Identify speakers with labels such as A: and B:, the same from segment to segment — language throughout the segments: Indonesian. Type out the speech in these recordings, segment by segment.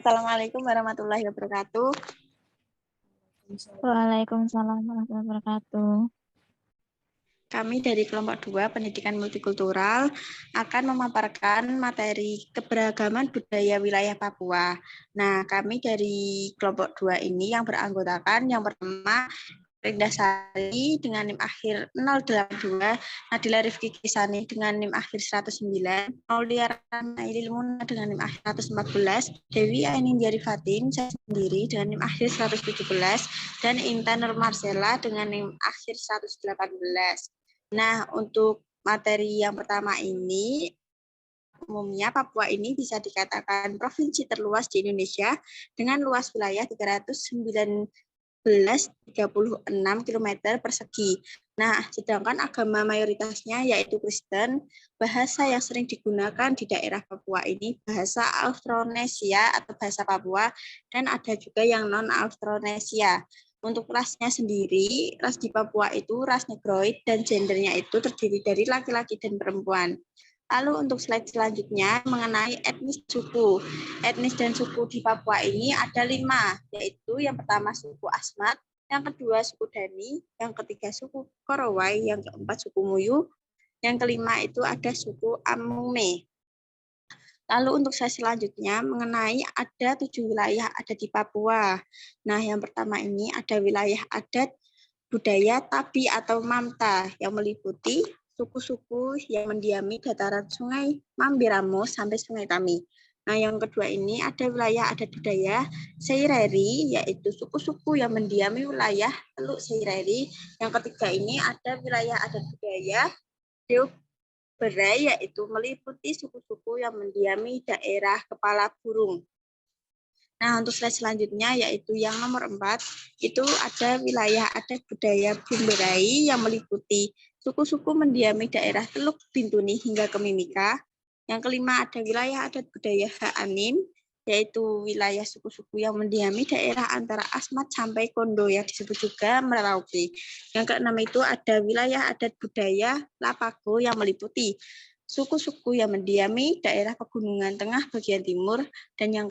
A: Assalamualaikum warahmatullahi wabarakatuh.
B: Waalaikumsalam warahmatullahi wabarakatuh.
A: Kami dari kelompok 2 Pendidikan Multikultural akan memaparkan materi keberagaman budaya wilayah Papua. Nah, kami dari kelompok 2 ini yang beranggotakan yang pertama Rinda Sari dengan NIM akhir 082, Nadila Rifki Kisani dengan NIM akhir 109, Aulia Ranaili Muna dengan NIM akhir 114, Dewi Ainin Diarifatin saya sendiri dengan NIM akhir 117, dan Intan Nur Marcella dengan NIM akhir 118. Nah, untuk materi yang pertama ini, umumnya Papua ini bisa dikatakan provinsi terluas di Indonesia dengan luas wilayah 336 km persegi. Nah, sedangkan agama mayoritasnya yaitu Kristen, bahasa yang sering digunakan di daerah Papua ini bahasa Austronesia atau bahasa Papua, dan ada juga yang non-Austronesia. Untuk rasnya sendiri, ras di Papua itu ras Negroid dan gendernya itu terdiri dari laki-laki dan perempuan. Lalu untuk slide selanjutnya mengenai etnis suku. Etnis dan suku di Papua ini ada 5, yaitu yang pertama suku Asmat, yang kedua suku Dani, yang ketiga suku Korowai, yang keempat suku Muyu, yang kelima itu ada suku Amume. Lalu untuk slide selanjutnya mengenai ada 7 wilayah adat di Papua. Nah, yang pertama ini ada wilayah adat budaya Tabi atau Mamta yang meliputi suku-suku yang mendiami dataran sungai Mambiramo sampai sungai Tami. Nah, yang kedua ini ada wilayah adat budaya Seireri, yaitu suku-suku yang mendiami wilayah Teluk Seireri. Yang ketiga ini ada wilayah adat budaya Berai, yaitu meliputi suku-suku yang mendiami daerah Kepala Burung. Nah, untuk slide selanjutnya yaitu yang nomor 4, itu ada wilayah adat budaya Bumberai yang meliputi suku-suku mendiami daerah Teluk Bintuni hingga ke Mimika. Yang kelima ada wilayah adat budaya Haanim, yaitu wilayah suku-suku yang mendiami daerah antara Asmat sampai Kondo yang disebut juga Merauke. Yang keenam itu ada wilayah adat budaya Lapago yang meliputi suku-suku yang mendiami daerah pegunungan tengah bagian timur, dan yang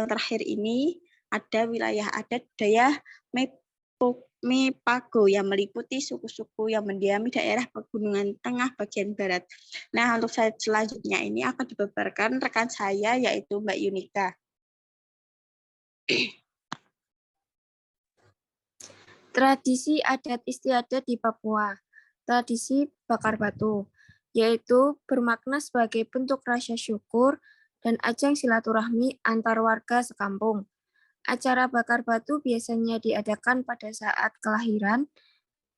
A: terakhir ini ada wilayah adat budaya Mepago yang meliputi suku-suku yang mendiami daerah pegunungan tengah bagian barat. Nah, untuk slide selanjutnya ini akan dipaparkan rekan saya yaitu Mbak Yunika.
B: Tradisi adat istiadat di Papua. Tradisi bakar batu, yaitu bermakna sebagai bentuk rasa syukur dan ajang silaturahmi antar warga sekampung. Acara bakar batu biasanya diadakan pada saat kelahiran,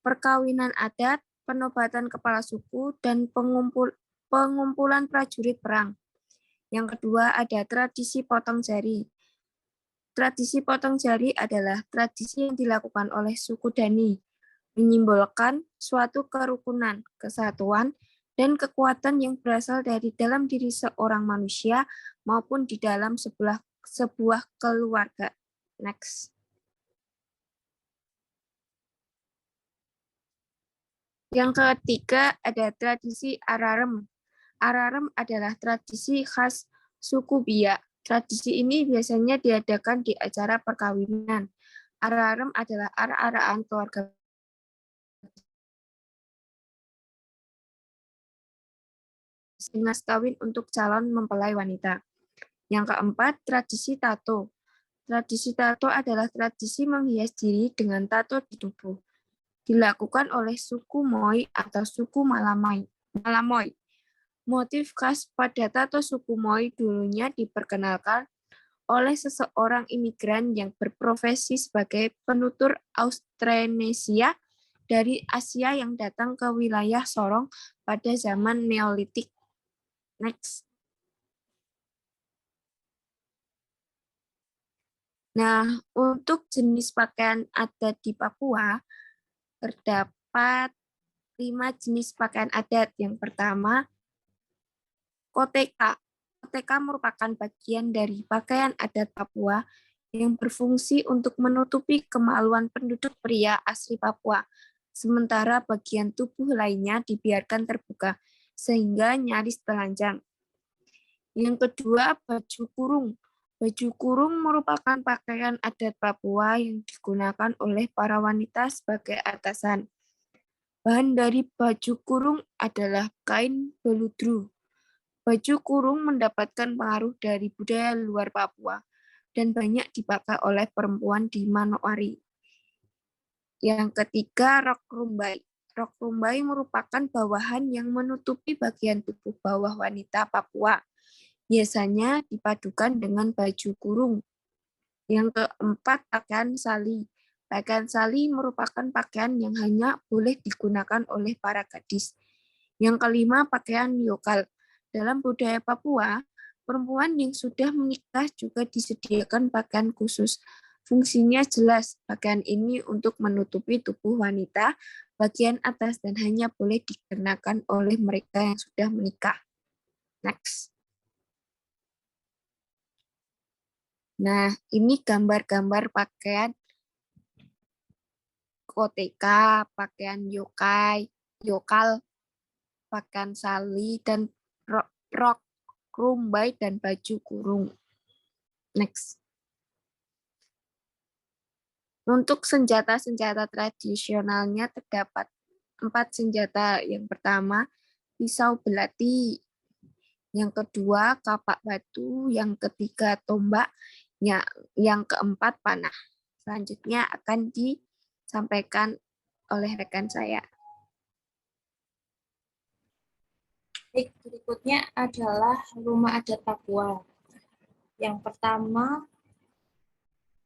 B: perkawinan adat, penobatan kepala suku, dan pengumpulan prajurit perang. Yang kedua ada tradisi potong jari. Tradisi potong jari adalah tradisi yang dilakukan oleh suku Dani, menyimbolkan suatu kerukunan, kesatuan, dan kekuatan yang berasal dari dalam diri seorang manusia maupun di dalam sebuah keluarga. Next. Yang ketiga ada tradisi Ararem. Ararem adalah tradisi khas suku Biak. Tradisi ini biasanya diadakan di acara perkawinan. Ararem adalah ara-araan keluarga mas kawin untuk calon mempelai wanita. Yang keempat, tradisi tato. Tradisi tato adalah tradisi menghias diri dengan tato di tubuh. Dilakukan oleh suku Moi atau suku Malamoy. Motif khas pada tato suku Moi dulunya diperkenalkan oleh seseorang imigran yang berprofesi sebagai penutur Austronesia dari Asia yang datang ke wilayah Sorong pada zaman Neolitik. Next. Nah, untuk jenis pakaian adat di Papua, terdapat 5 jenis pakaian adat. Yang pertama, koteka. Koteka merupakan bagian dari pakaian adat Papua yang berfungsi untuk menutupi kemaluan penduduk pria asli Papua, sementara bagian tubuh lainnya dibiarkan terbuka, sehingga nyaris telanjang. Yang kedua, baju kurung. Baju kurung merupakan pakaian adat Papua yang digunakan oleh para wanita sebagai atasan. Bahan dari baju kurung adalah kain beludru. Baju kurung mendapatkan pengaruh dari budaya luar Papua dan banyak dipakai oleh perempuan di Manokwari. Yang ketiga, rok rumbai. Rok rumbai merupakan bawahan yang menutupi bagian tubuh bawah wanita Papua. Biasanya dipadukan dengan baju kurung. Yang keempat, pakaian sali. Pakaian sali merupakan pakaian yang hanya boleh digunakan oleh para gadis. Yang kelima, pakaian yokal. Dalam budaya Papua, perempuan yang sudah menikah juga disediakan pakaian khusus. Fungsinya jelas, pakaian ini untuk menutupi tubuh wanita bagian atas dan hanya boleh dikenakan oleh mereka yang sudah menikah. Next. Nah, ini gambar-gambar pakaian koteka, pakaian yokai, yokal, pakaian sali, dan rok rumbai, dan baju kurung. Next. Untuk senjata-senjata tradisionalnya terdapat 4 senjata. Yang pertama, pisau belati. Yang kedua, kapak batu. Yang ketiga, tombak. Yang keempat, panah. Selanjutnya akan disampaikan oleh rekan saya.
C: Berikutnya adalah rumah adat Papua. Yang pertama,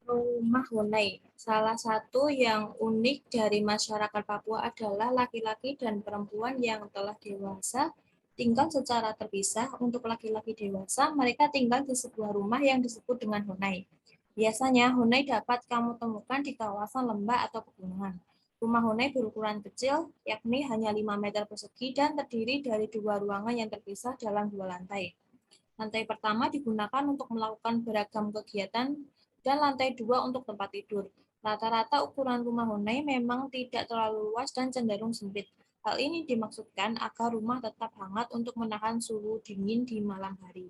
C: rumah Honai. Salah satu yang unik dari masyarakat Papua adalah laki-laki dan perempuan yang telah dewasa tinggal secara terpisah. Untuk laki-laki dewasa, mereka tinggal di sebuah rumah yang disebut dengan Honai. Biasanya, Honai dapat kamu temukan di kawasan lembah atau pegunungan. Rumah Honai berukuran kecil, yakni hanya 5 meter persegi dan terdiri dari 2 ruangan yang terpisah dalam 2 lantai. Lantai pertama digunakan untuk melakukan beragam kegiatan dan lantai 2 untuk tempat tidur. Rata-rata ukuran rumah Honai memang tidak terlalu luas dan cenderung sempit. Hal ini dimaksudkan agar rumah tetap hangat untuk menahan suhu dingin di malam hari.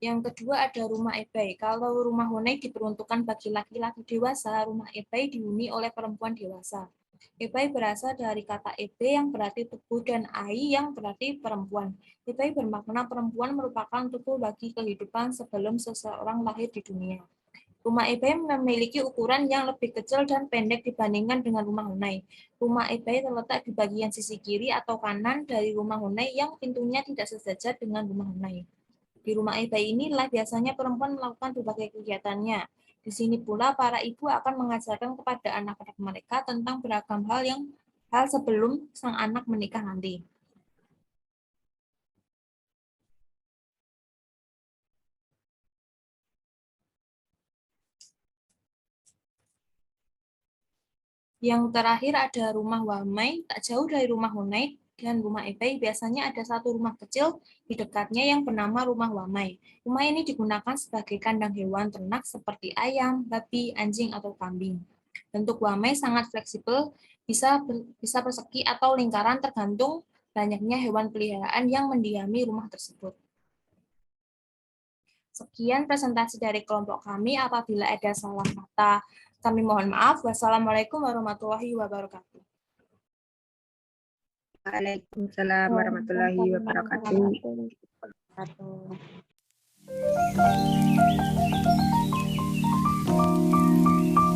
C: Yang kedua ada rumah ebai. Kalau rumah Honai diperuntukkan bagi laki-laki dewasa, rumah ebai dihuni oleh perempuan dewasa. Ebai berasal dari kata ebe yang berarti tubuh dan ai yang berarti perempuan. Ebai bermakna perempuan merupakan tubuh bagi kehidupan sebelum seseorang lahir di dunia. Rumah ebai memiliki ukuran yang lebih kecil dan pendek dibandingkan dengan rumah Honai. Rumah ebai terletak di bagian sisi kiri atau kanan dari rumah Honai yang pintunya tidak sejajar dengan rumah Honai. Di rumah ebai inilah biasanya perempuan melakukan berbagai kegiatannya. Di sini pula para ibu akan mengajarkan kepada anak-anak mereka tentang beragam hal sebelum sang anak menikah nanti. Yang terakhir ada rumah Wamai, tak jauh dari rumah Honai dan rumah ebai biasanya ada satu rumah kecil di dekatnya yang bernama rumah Wamai. Rumah ini digunakan sebagai kandang hewan ternak seperti ayam, babi, anjing, atau kambing. Bentuk Wamai sangat fleksibel, bisa persegi atau lingkaran tergantung banyaknya hewan peliharaan yang mendiami rumah tersebut. Sekian presentasi dari kelompok kami. Apabila ada salah kata, kami mohon maaf. Wassalamualaikum warahmatullahi wabarakatuh.
B: Waalaikumsalam warahmatullahi wabarakatuh.